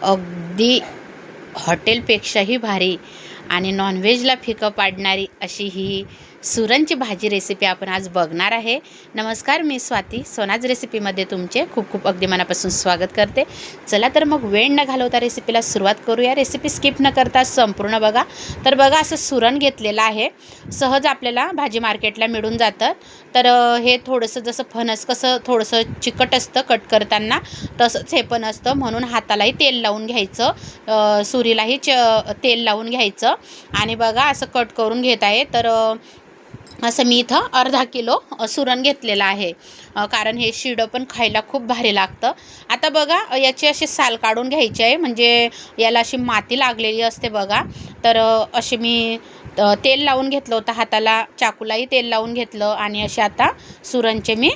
अगदी हॉटेलपेक्षाही भारी आणि नॉनव्हेजला फिकं पाडणारी अशी ही सुरणची भाजी रेसिपी आपण आज बघणार आहे. नमस्कार, मी स्वाती. सोनाज रेसिपीमध्ये तुमचे खूप खूप अगदी मनापासून स्वागत करते. चला तर मग वेळ न घालवता रेसिपीला सुरुवात करूया. रेसिपी स्किप न करता संपूर्ण बघा. तर बघा, असं सुरण घेतलेलं आहे. सहज आपल्याला भाजी मार्केटला मिळून जातं. तर हे थोडंसं जसं फणस कसं थोडंसं चिकट असतं कट करताना, तसंच हे पण असतं. म्हणून हातालाही तेल लावून घ्यायचं, सुरीलाही तेल लावून घ्यायचं आणि बघा असं कट करून घेत आहे. तर असं मी इथं अर्धा किलो सुरण घेतलेलं आहे, कारण हे शिडं पण खायला खूप भारी लागतं. आता बघा, याची अशी साल काढून घ्यायची आहे, म्हणजे याला अशी माती लागलेली असते बघा. तर असे मी तेल लावून घेतलं होतं हाताला, चाकूलाही तेल लावून घेतलं आणि असे आता सुरणचे मी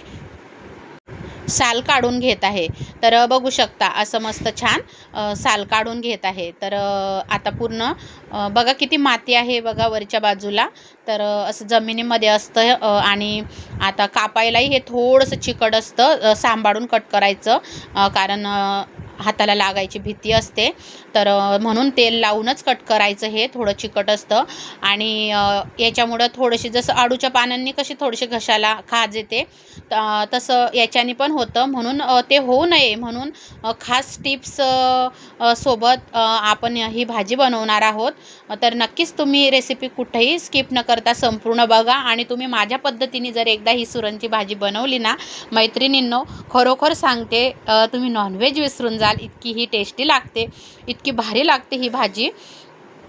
साल काढून घेत आहे. तर बघू शकता असं मस्त छान साल काढून घेत आहे. तर आता पूर्ण बघा किती माती आहे बघा वरच्या बाजूला. तर असं जमिनीमध्ये असतं आणि आता कापायलाही हे थोडंसं चिकट असतं. सांभाळून कट करायचं, कारण हाताला लागायची भीती असते. तर म्हणून तेल लावूनच कट करायचं. हे थोडं चिकट असतं आणि याच्यामुळं थोडीशी जसं आडूच्या पानांनी कशी थोडीशी घशाला खाज येते, तसं याच्याने पण होतं. म्हणून ते होऊ नये म्हणून खास टिप्स सोबत आपण ही भाजी बनवणार आहोत. तर नक्कीच तुम्ही रेसिपी कुठेही स्किप न करता संपूर्ण बघा. आणि तुम्ही माझ्या पद्धतीने जर एकदा ही सुरणची भाजी बनवली ना मैत्रिणींनो, खरोखर सांगते, तुम्ही नॉनव्हेज विसरून जाल. इतकी ही टेस्टी लागते, इतकी भारी लागते ही भाजी.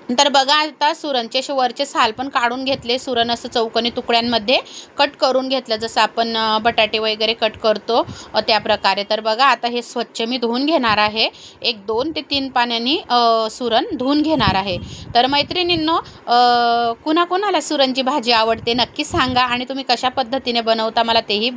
तर बघा, आता सुरणचे असे वरचे साल पण काढून घेतले. सुरण असं चौकोनी तुकड्यांमध्ये कट करून घेतलं, जसं आपण बटाटे वगैरे कट करतो त्या प्रकारे. तर बघा, आता हे स्वच्छ मी धुवून घेणार आहे. 2 ते 3 पाण्याने सुरण धुवून घेणार आहे. तर मैत्रिणींनो, कुणाकुणाला सुरणची भाजी आवडते नक्की सांगा आणि तुम्ही कशा पद्धतीने बनवता मला तेही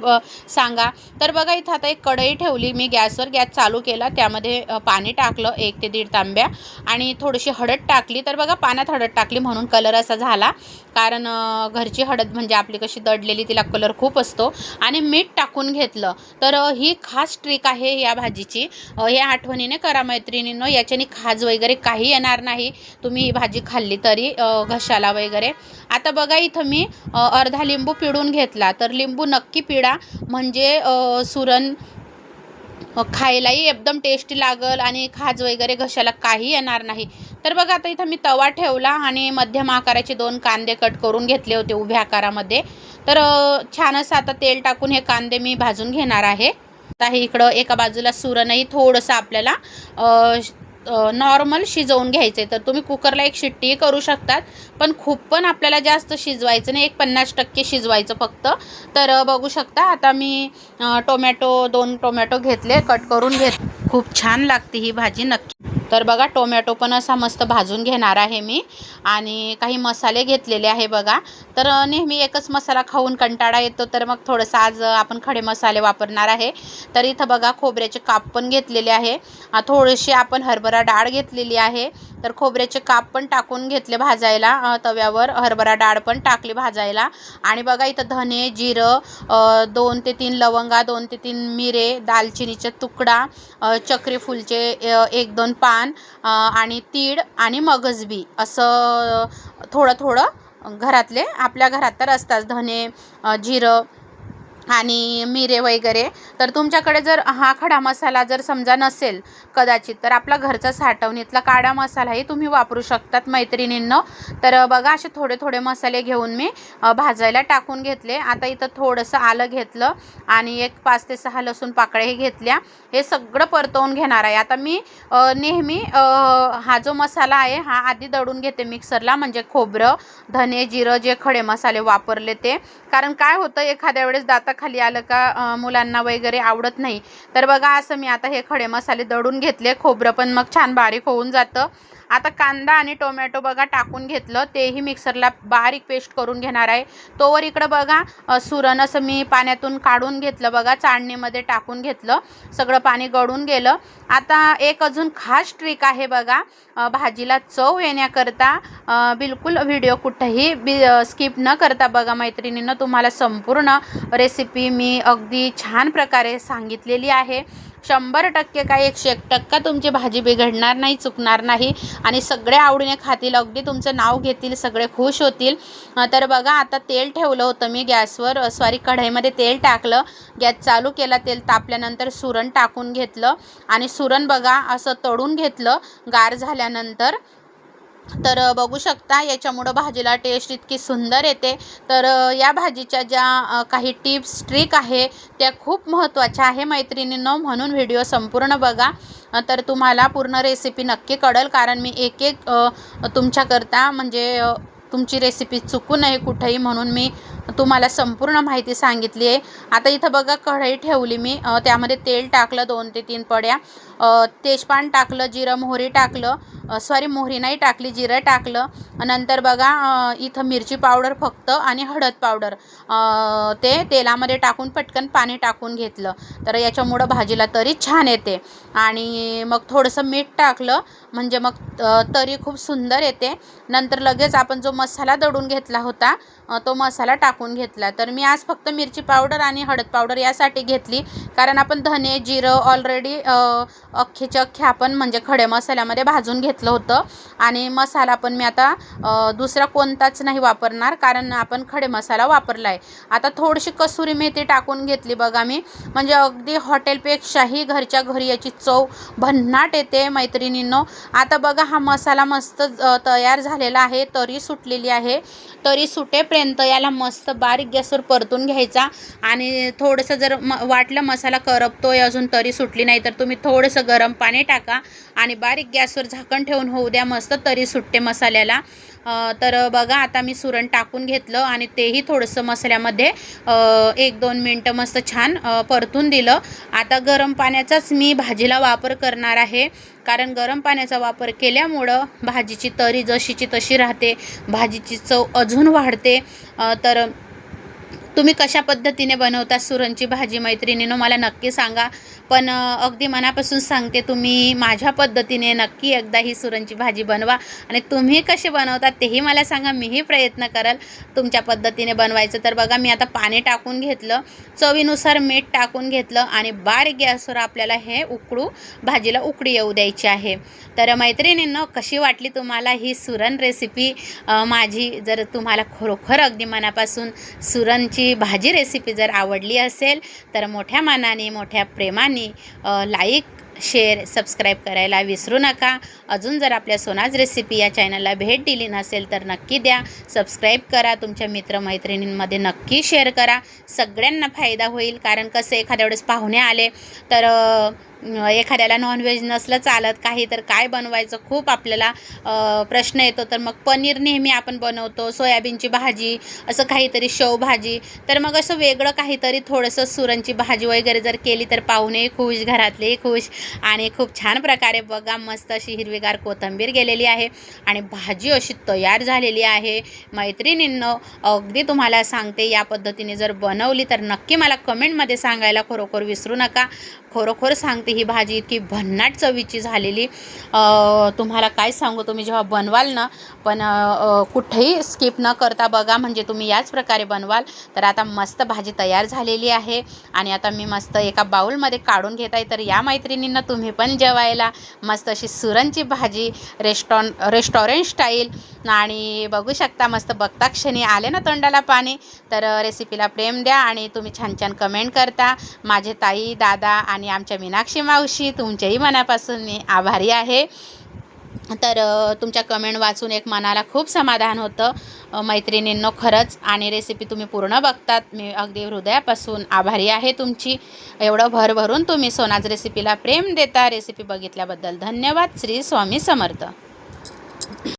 सांगा. तर बघा, इथं आता एक कढई ठेवली मी गॅसवर. गॅस चालू केला, त्यामध्ये पाणी टाकलं 1 ते 1.5 तांब्या आणि थोडीशी हळद टाकली. तर बघा, पाण्यात हळद टाकली म्हणून कलर असा झाला, कारण घरची हळद म्हणजे आपली कशी दडलेली, तिला कलर खूप असतो. आणि मीठ टाकून घेतलं. तर ही खास ट्रिक आहे या भाजीची. हे आठवणीने करा मैत्रिणींनो, याच्याने खाज वगैरे काही येणार नाही तुम्ही ही भाजी खाल्ली तरी घशाला वगैरे. आता बघा, इथं मी अर्धा लिंबू पिळून घेतला. तर लिंबू नक्की पिळा, म्हणजे सुरण खायलाही एकदम टेस्टी लागल आणि खाज वगैरे घशाला काही येणार नाही. तर बघा, आता इथं मी तवा ठेवला आणि मध्यम आकाराचे 2 कांदे कट करून घेतले होते उभ्या आकारामध्ये. तर छान असं आता तेल टाकून हे कांदे मी भाजून घेणार आहे. आता हे इकडं एका बाजूला सुरणही थोडंसं आपल्याला नॉर्मल शिजवून घ्यायचं आहे. तर तुम्ही कुकरला 1 शिट्टीही करू शकतात, पण खूप पण आपल्याला जास्त शिजवायचं नाही, 50% शिजवायचं फक्त. तर बघू शकता, आता मी 2 टोमॅटो घेतले, कट करून खूप छान लागते ही भाजी नक्की. तर बघा, टोमॅटो पण असा मस्त भाजून घेणार आहे मी आणि काही मसाले घेतलेले आहे बघा. तर नेहमी एकच मसाला खाऊन कंटाळा येतो, तर मग थोडंसं आज आपण खडे मसाले वापरणार आहे. तर इथं बघा, खोबऱ्याचे काप पण घेतलेले आहे. थोडीशी आपण हरभरा डाळ घेतलेली आहे. तर खोबऱ्याचे काप पण टाकून घेतले भाजायला तव्यावर. हरभरा डाळ पण टाकली भाजायला. आणि बघा, इथं धने, जिरं, 2 ते 3 लवंगा, 2 ते 3 मिरे, दालचिनीचा तुकडा, चक्री फुलचे 1-2 पान आणि तीळ आणि मगजबी, असं थोडं थोडं घरातले आपल्या घरात तर असतात धने, जिरं आणि मिरे वगैरे. तर तुमच्याकडे जर हा खडा मसाला जर समजा नसेल कदाचित, तर आपला घरचा साठवणीतला काळा मसालाही तुम्ही वापरू शकतात मैत्रिणींनो. तर बघा, असे थोडे थोडे मसाले घेऊन मी भाजायला टाकून घेतले. आता इथं थोडंसं आलं घेतलं आणि 5 ते 6 लसूण पाकळ्याही घेतल्या. हे सगळं परतवून घेणार आहे. आता मी नेहमी हा जो मसाला आहे हा आधी दळून घेते मिक्सरला, म्हणजे खोबरं, धने, जिरं, जे खडे मसाले वापरले ते. कारण काय होतं, एखाद्या वेळेस दाताखाली आलं का मुलांना वगैरे आवडत नाही. तर बघा, असं मी आता हे खडे मसाले दळून घेतले. खोबरं पण मग छान बारीक होऊन जातं. आता कांदा आणि टोमॅटो बघा टाकून घेतलं, तेही मिक्सरला बारीक पेस्ट करून घेणार आहे. तोवर इकडं बघा, सुरण असं मी पाण्यातून काढून घेतलं बघा, चाळणीमध्ये टाकून घेतलं, सगळं पाणी गळून गेलं. आता एक अजून खास ट्रिक आहे बघा, भाजीला चव येण्याकरता बिलकुल व्हिडिओ कुठेही स्किप न करता बघा मैत्रिणींनो. तुम्हाला संपूर्ण रेसिपी मी अगदी छान प्रकारे सांगितलेली आहे. 100% काय 101% तुमची भाजी बिघडणार नाही, चुकणार नाही आणि सगळे आवडीने खातील, अगदी तुमचं नाव घेतील, सगळे खुश होतील. तर बघा आता तेल ठेवलं होतं मी गॅसवर, कढईमध्ये तेल टाकलं, गॅस चालू केला, तेल तापल्यानंतर सुरण टाकून घेतलं आणि सुरण बघा असं तळून घेतलं गार झाल्यानंतर. तर बघू शकता याच्यामुळं भाजीला टेस्ट इतकी सुंदर येते. तर या भाजीच्या ज्या काही टिप्स ट्रिक आहे त्या खूप महत्त्वाच्या आहे मैत्रिणींनो, म्हणून व्हिडिओ संपूर्ण बघा. तर तुम्हाला पूर्ण रेसिपी नक्की कळेल, कारण मी एक एक तुमच्याकरता म्हणजे तुमची रेसिपी चुकू नये कुठेही म्हणून मी तुम्हाला संपूर्ण माहिती सांगितली आहे. आता इथं बघा कढई ठेवली मी, त्यामध्ये तेल टाकलं 2 ते 3 पड्या, तेजपान टाकलं, जिरं मोहरी टाकलं, मोहरी नाही टाकली, जिरं टाकलं. नंतर बघा इथं मिरची पावडर फक्त आणि हळद पावडर ते तेलामध्ये टाकून पटकन पाणी टाकून घेतलं. तर याच्यामुळं भाजीला तरी छान येते. आणि मग थोडंसं मीठ टाकलं म्हणजे मग तरी खूप सुंदर येते. नंतर लगेच आपण जो मसाला दळून घेतला होता तो मसाला टाकून घेतला. तर मी आज फक्त मिरची पावडर आणि हळद पावडर यासाठी घेतली, कारण आपण धने जिरं ऑलरेडी अख्खेच्या अख्खे आपण म्हणजे खडे मसाल्यामध्ये भाजून घेतलं होतं आणि मसाला पण मी आता दुसरा कोणताच नाही वापरणार, कारण आपण खडे मसाला वापरला आहे. आता थोडीशी कसुरी मेथी टाकून घेतली बघा मी, म्हणजे अगदी हॉटेलपेक्षाही घरच्या घरी याची चव भन्नाट येते मैत्रिणींनो. आता बघा हा मसाला मस्त तयार झालेला आहे, तरी सुटलेली आहे. तरी सुटेपर्यंत याला मस्त बारीक गॅसवर परतून घ्यायचा आणि थोडंसं जर वाटलं मसाला करपतोय अजून तरी सुटली नाही, तर तुम्ही थोडंसं गरम पाणी टाका आणि बारीक गॅसवर झाकण ठेवून होऊ द्या, मस्त तरी सुटते मसाल्याला. तर बघा आता मी सुरण टाकून घेतलं आणि तेही थोडंसं मसाल्यामध्ये 1-2 मिनटं मस्त छान परतून दिलं. आता गरम पाण्याचाच मी भाजीला वापर करणार आहे, कारण गरम पाण्याचा वापर केल्यामुळं भाजीची तरी जशीची तशी राहते, भाजीची चव अजून वाढते. तर तुम्ही कशा पद्धतीने बनवता सुरणची भाजी मैत्रिणींनो मला नक्की सांगा. पण अगदी मनापासून सांगते, तुम्ही माझ्या पद्धतीने नक्की एकदा ही सुरणची भाजी बनवा आणि तुम्ही कशी बनवता तेही मला सांगा, मीही प्रयत्न करेल तुमच्या पद्धतीने बनवायचं. तर बघा मी आता पाणी टाकून घेतलं, चवीनुसार मीठ टाकून घेतलं आणि बारीक गॅसवर आपल्याला हे भाजीला उकळी येऊ द्यायची आहे. तर मैत्रिणींनो कशी वाटली तुम्हाला ही सुरण रेसिपी माझी? जर तुम्हाला खरोखर अगदी मनापासून सुरणची भाजी रेसिपी जर आवडली असेल तर मोठ्या मनाने मोठ्या प्रेमाने लाईक शेअर सबस्क्राईब करायला विसरू नका. अजून जर आपल्या सोनाज रेसिपी या चॅनलला भेट दिली नसेल तर नक्की द्या, सबस्क्राईब करा, तुमच्या मित्रमैत्रिणींमध्ये नक्की शेअर करा, सगळ्यांना फायदा होईल. कारण कसं एखाद्या वेळेस पाहुणे आले तर एखाद्याला नॉनव्हेज नसलं चालत काही, तर काय बनवायचं खूप आपल्याला प्रश्न येतो. तर मग पनीर नेहमी आपण बनवतो, सोयाबीनची भाजी, असं काहीतरी शेवभाजी, तर मग असं वेगळं काहीतरी थोडंसं सुरणची भाजी वगैरे जर केली तर पाहुणेही खुश, घरातलेही खुश. आणि खूप छान प्रकारे बघा मस्त अशी हिरवीगार कोथिंबीर गेलेली आहे आणि भाजी अशी तयार झालेली आहे मैत्रिणींनो. अगदी तुम्हाला सांगते या पद्धतीने जर बनवली तर नक्की मला कमेंटमध्ये सांगायला खरोखर विसरू नका. खरोखर सांगते ही भाजी इतकी भन्नाट चवीची झालेली, तुम्हाला काय सांगू, तुम्ही जेव्हा बनवाल ना पण कुठेही स्किप न करता बघा, म्हणजे तुम्ही याच प्रकारे बनवाल. तर आता मस्त भाजी तयार झालेली आहे आणि आता मी मस्त एका बाउलमध्ये काढून घेत आहे. तर या मैत्रिणींना तुम्ही पण जेवायला मस्त अशी सुरणची भाजी रेस्टॉरंट स्टाईल आणि बघू शकता, मस्त बघता क्षणी आले ना तोंडाला पाणी. तर रेसिपीला प्रेम द्या आणि तुम्ही छान छान कमेंट करता. माझे ताई दादा आणि आमच्या मीनाक्षी मावशी तुमच्याही मनापासून मी आभारी आहे. तर तुमच्या कमेंट वाचून एक मनाला खूप समाधान होतं मैत्रिणींनो खरंच. आणि रेसिपी तुम्ही पूर्ण बघतात, मी अगदी हृदयापासून आभारी आहे तुमची. एवढं भरभरून तुम्ही सोनाज रेसिपीला प्रेम देता. रेसिपी बघितल्याबद्दल धन्यवाद. श्री स्वामी समर्थ.